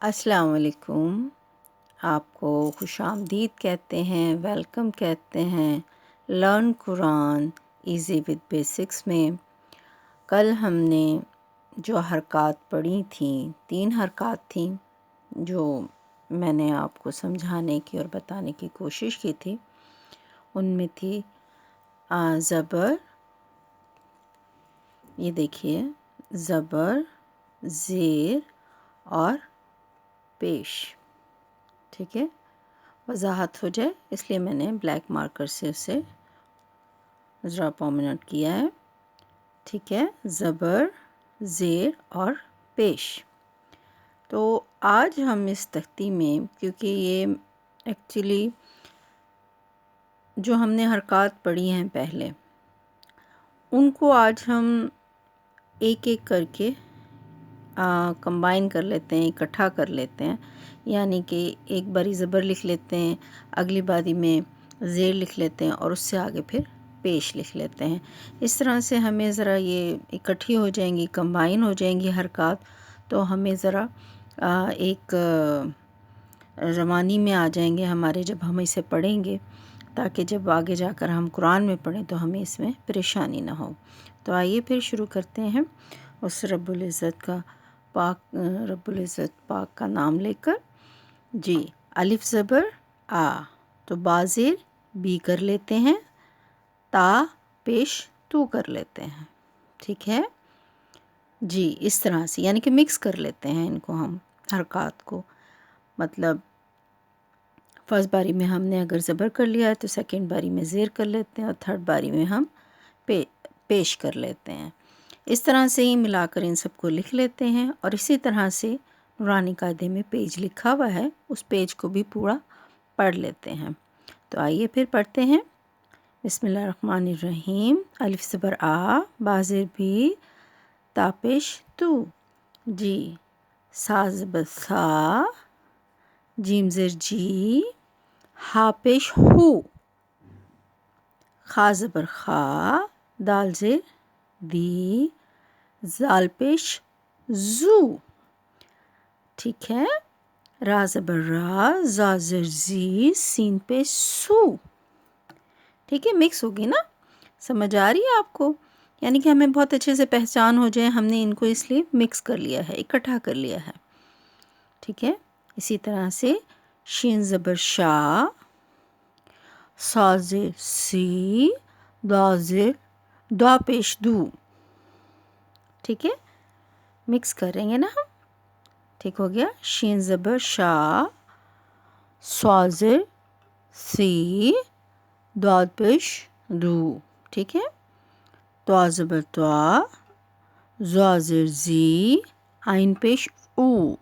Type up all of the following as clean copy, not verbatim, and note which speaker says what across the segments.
Speaker 1: السلام علیکم۔ آپ کو خوش آمدید کہتے ہیں، ویلکم کہتے ہیں learn Quran easy with basics میں۔ کل ہم نے جو حرکات پڑھی تھیں، 3 حرکات تھیں جو میں نے آپ کو سمجھانے کی اور بتانے کی کوشش کی تھی۔ ان میں تھی زبر، یہ دیکھیے زبر، زیر اور پیش، ٹھیک ہے۔ وضاحت ہو جائے اس لیے میں نے بلیک مارکر سے اسے ذرا پرومیننٹ کیا ہے، ٹھیک ہے۔ زبر، زیر اور پیش۔ تو آج ہم اس تختی میں، کیونکہ یہ ایکچولی جو ہم نے حرکات پڑھی ہیں پہلے، ان کو آج ہم ایک ایک کر کے کمبائن کر لیتے ہیں، اکٹھا کر لیتے ہیں۔ یعنی کہ ایک باری زبر لکھ لیتے ہیں، اگلی باری میں زیر لکھ لیتے ہیں اور اس سے آگے پھر پیش لکھ لیتے ہیں۔ اس طرح سے ہمیں ذرا یہ اکٹھی ہو جائیں گی، کمبائن ہو جائیں گی حرکات، تو ہمیں ذرا ایک روانی میں آ جائیں گے ہمارے جب ہم اسے پڑھیں گے، تاکہ جب آگے جا کر ہم قرآن میں پڑھیں تو ہمیں اس میں پریشانی نہ ہو۔ تو آئیے پھر شروع کرتے ہیں اس رب العزت پاک کا نام لے کر۔ جی، الف زبر آ، تو با زیر بی کر لیتے ہیں، تا پیش تو کر لیتے ہیں، ٹھیک ہے جی۔ اس طرح سے یعنی کہ مکس کر لیتے ہیں ان کو ہم حرکات کو، مطلب فرسٹ باری میں ہم نے اگر زبر کر لیا ہے تو سیکنڈ باری میں زیر کر لیتے ہیں اور تھرڈ باری میں ہم پیش کر لیتے ہیں۔ اس طرح سے ہی ملا کر ان سب کو لکھ لیتے ہیں، اور اسی طرح سے نورانی قاعدے میں پیج لکھا ہوا ہے، اس پیج کو بھی پورا پڑھ لیتے ہیں۔ تو آئیے پھر پڑھتے ہیں۔ بسم اللہ الرحمن الرحیم۔ الف زبر آ، با زیر بھی، تا پیش تو، جی۔ سا زبر سا، جیم زیر جی، ہا پیش ہو، خا زبر خا، دال زیر دی، زال پیش زو، ٹھیک ہے۔ را زبر را، زا زیر زی، سین پیش سو، ٹھیک ہے۔ مکس ہوگی نا، سمجھ آ رہی ہے آپ کو؟ یعنی کہ ہمیں بہت اچھے سے پہچان ہو جائے، ہم نے ان کو اس لیے مکس کر لیا ہے، اکٹھا کر لیا ہے، ٹھیک ہے۔ اسی طرح سے شین زبر شا، سا زیر سی، دا زیر دا پیش دو، ٹھیک ہے۔ مکس کریں گے نا ہم، ٹھیک ہو گیا۔ شین زبر شا، سا زیر سی، دال پیش دو، ٹھیک ہے۔ توا زبر توا، زا زیر زی، عین پیش او،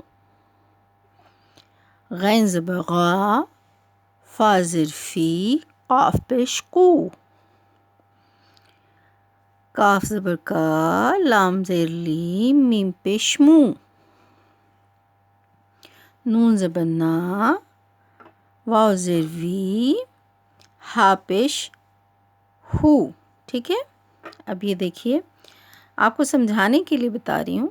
Speaker 1: غین زبر غا، فا زیر فی، قاف پیش قو، کاف زبر کا، لام زیر لی، میم پیش مو، نون زبر نا، واو زیر وی، ہا پیش ہو، ٹھیک ہے۔ اب یہ دیکھیے، آپ کو سمجھانے کے لیے بتا رہی ہوں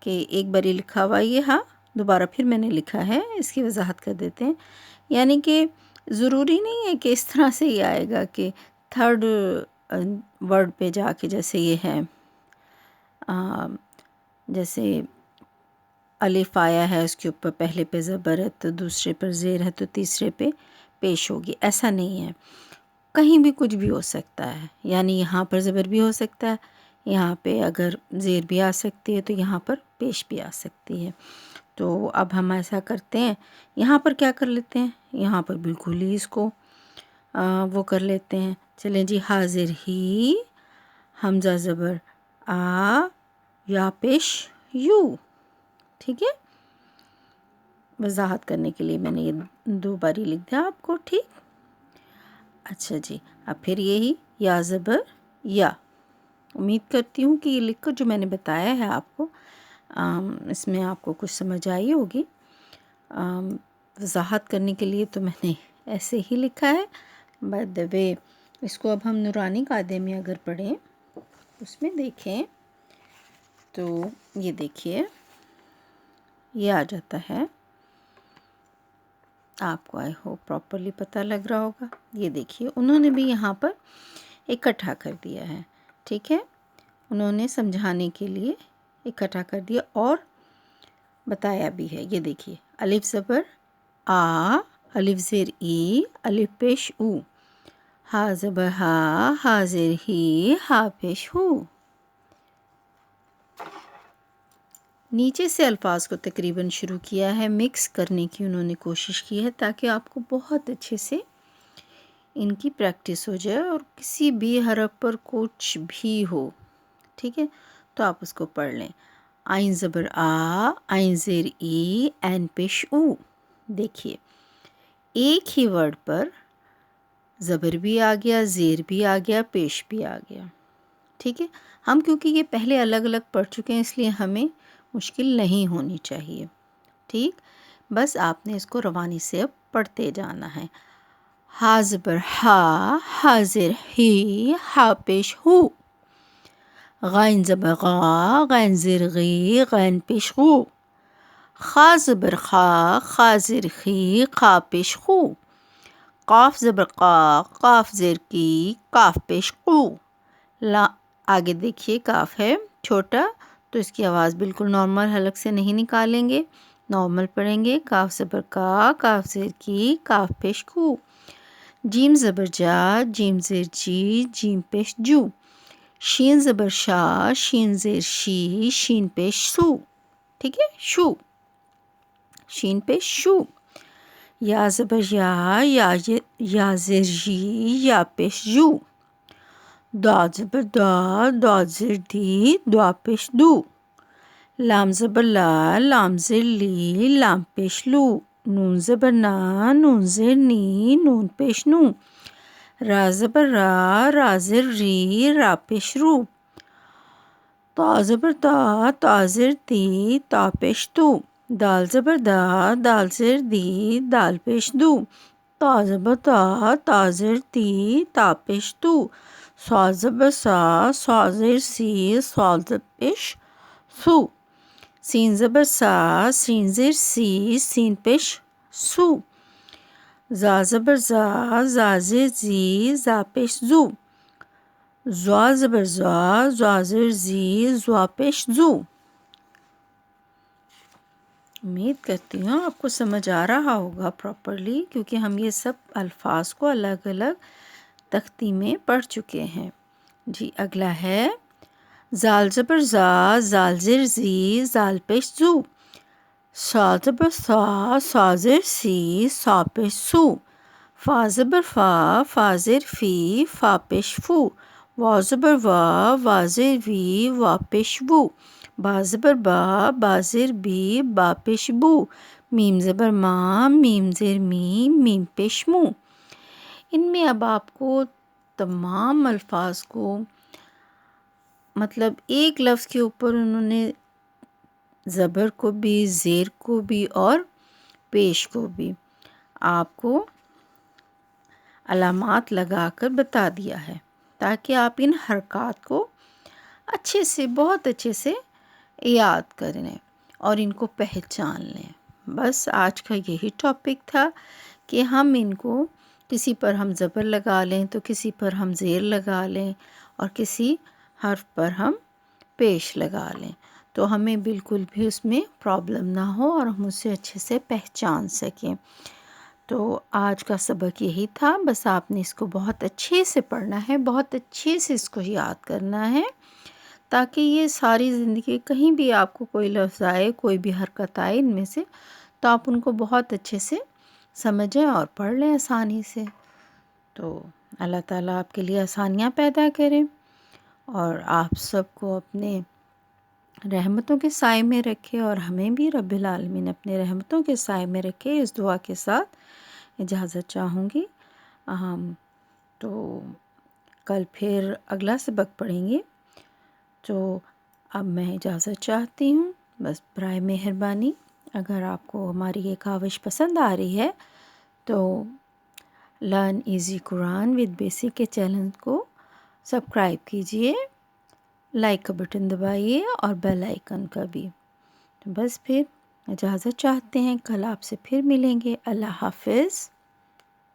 Speaker 1: کہ ایک باری لکھا ہوا یہ ہاں، دوبارہ پھر میں نے لکھا ہے، اس کی وضاحت کر دیتے ہیں۔ یعنی کہ ضروری نہیں ہے کہ اس طرح سے ہی آئے گا کہ تھرڈ ورڈ پہ جا کے، جیسے یہ ہے، جیسے الف آیا ہے، اس کے اوپر پہلے پہ زبر ہے تو دوسرے پر زیر ہے تو تیسرے پہ پیش ہوگی، ایسا نہیں ہے۔ کہیں بھی کچھ بھی ہو سکتا ہے، یعنی یہاں پر زبر بھی ہو سکتا ہے، یہاں پہ اگر زیر بھی آ سکتی ہے تو یہاں پر پیش بھی آ سکتی ہے۔ تو اب ہم ایسا کرتے ہیں، یہاں پر کیا کر لیتے ہیں، یہاں پر بالکل ہی اس کو وہ کر لیتے ہیں۔ چلیں جی، حاضر ہی، حمزہ زبر آ، یا پیش یو، ٹھیک ہے۔ وضاحت کرنے کے لیے میں نے یہ 2 باری لکھ دیا آپ کو، ٹھیک۔ اچھا جی، اب پھر یہی یا زبر یا، امید کرتی ہوں کہ یہ لکھ کر جو میں نے بتایا ہے آپ کو، اس میں آپ کو کچھ سمجھ آئی ہوگی۔ وضاحت کرنے کے لیے تو میں نے ایسے ہی لکھا ہے، بائی دا وے اس کو اب ہم نورانی قاعدے میں اگر پڑھیں، اس میں دیکھیں تو یہ دیکھیے یہ آ جاتا ہے. آپ کو آئی ہوپ پراپرلی پتہ لگ رہا ہوگا. یہ دیکھیے انہوں نے بھی یہاں پر اکٹھا کر دیا ہے. ٹھیک ہے، انہوں نے سمجھانے کے لیے اکٹھا کر دیا اور بتایا بھی ہے. یہ دیکھیے الف زبر آ، الف زیر ای، الف پیش او، ہا زبر ہا، ہا زیر ہی، ہا پیش ہو. نیچے سے الفاظ کو تقریباً شروع کیا ہے، مکس کرنے کی انہوں نے کوشش کی ہے تاکہ آپ کو بہت اچھے سے ان کی پریکٹس ہو جائے اور کسی بھی حرف پر کچھ بھی ہو. ٹھیک ہے، تو آپ اس کو پڑھ لیں. عین زبر آ، عین زیر ای، عین پیش او. دیکھیے ایک ہی ورڈ پر زبر بھی آ گیا، زیر بھی آ گیا، پیش بھی آ گیا. ٹھیک ہے، ہم کیونکہ یہ پہلے الگ الگ پڑھ چکے ہیں اس لیے ہمیں مشکل نہیں ہونی چاہیے. ٹھیک، بس آپ نے اس کو روانی سے اب پڑھتے جانا ہے. ہا زبر ہا، ہا زیر ہی، ہا پیش ہو. غین زبر غا، غین زیر غی، غین پیش غو. خا زبر خا، خا زیر خی، خا پیش خو. قاف زبر قا، قاف زیر کی، قاف پیش قو. آگے دیکھیے کاف ہے چھوٹا تو اس کی آواز بالکل نارمل حلق سے نہیں نکالیں گے، نارمل پڑھیں گے. کاف زبر کا، کاف زیر کی، کاف پیش کو. جیم زبر جا، جیم زیر جی، جیم پیش جو. شین زبر شا، شین زیر شی، شین پیش سو. ٹھیک ہے، شو، شین پیش شو. یا زبر یا زیر جی، یا پیش جو. دال زبر دا، دال زیر دی، دعا پیش دو. لام زبر لا، لام زیر لی، لام پیش لو. نون زبر نا، نون زیر نی، نون پیش نو. را زبر را، را زیر ری، را پیش رو. تا زبر تا، تا زیر تی، تا پیش تو. دال زبر دا، دال زیر دی، دال پیش دو. تا زبر تا، تا زیر تی، تا پیش تو. صاد زبر سا، صاد زیر سی، صاد پیش سو. سین زبر سا، سین زیر سی، سین پیش سو. زا زبر زا، زا زیر زی، زا پیش زو. زوا زبر زوا، زوا زیر زی، زوا پیش زو. امید کرتی ہوں آپ کو سمجھ آ رہا ہوگا پراپرلی، کیونکہ ہم یہ سب الفاظ کو الگ الگ تختی میں پڑھ چکے ہیں. جی اگلا ہے زال زبر زا، زال زیر زی، زال پیش زو. سا زبر سا، سا زیر سی، سا پیش سو. فا زبر فا، فا زیر فی، فا پیش فو. وا زبر وا، وا زیر وی، وا پیش وو. با زبر با، با زیر بی، با پیش بو. میم زبر ما، میم زیر می، میم پیش مو. ان میں اب آپ کو تمام الفاظ کو مطلب ایک لفظ کے اوپر انہوں نے زبر کو بھی، زیر کو بھی اور پیش کو بھی آپ کو علامات لگا کر بتا دیا ہے تاکہ آپ ان حرکات کو اچھے سے، بہت اچھے سے یاد کر لیں اور ان کو پہچان لیں. بس آج کا یہی ٹاپک تھا کہ ہم ان کو کسی پر ہم زبر لگا لیں تو کسی پر ہم زیر لگا لیں اور کسی حرف پر ہم پیش لگا لیں تو ہمیں بالکل بھی اس میں پرابلم نہ ہو اور ہم اسے اچھے سے پہچان سکیں. تو آج کا سبق یہی تھا. بس آپ نے اس کو بہت اچھے سے پڑھنا ہے، بہت اچھے سے اس کو یاد کرنا ہے تاکہ یہ ساری زندگی کہیں بھی آپ کو کوئی لفظ آئے، کوئی بھی حرکت آئے ان میں سے تو آپ ان کو بہت اچھے سے سمجھیں اور پڑھ لیں آسانی سے. تو اللہ تعالیٰ آپ کے لیے آسانیاں پیدا کریں اور آپ سب کو اپنے رحمتوں کے سائے میں رکھے اور ہمیں بھی رب العالمین اپنے رحمتوں کے سائے میں رکھے. اس دعا کے ساتھ اجازت چاہوں گی. تو کل پھر اگلا سبق پڑھیں گے. تو اب میں اجازت چاہتی ہوں. بس برائے مہربانی اگر آپ کو ہماری یہ کاوش پسند آ رہی ہے تو learn easy Quran with basic کے چینل کو سبسکرائب کیجئے، لائک کا بٹن دبائیے اور بیل آئیکن کا بھی. بس پھر اجازت چاہتے ہیں، کل آپ سے پھر ملیں گے۔ اللہ حافظ۔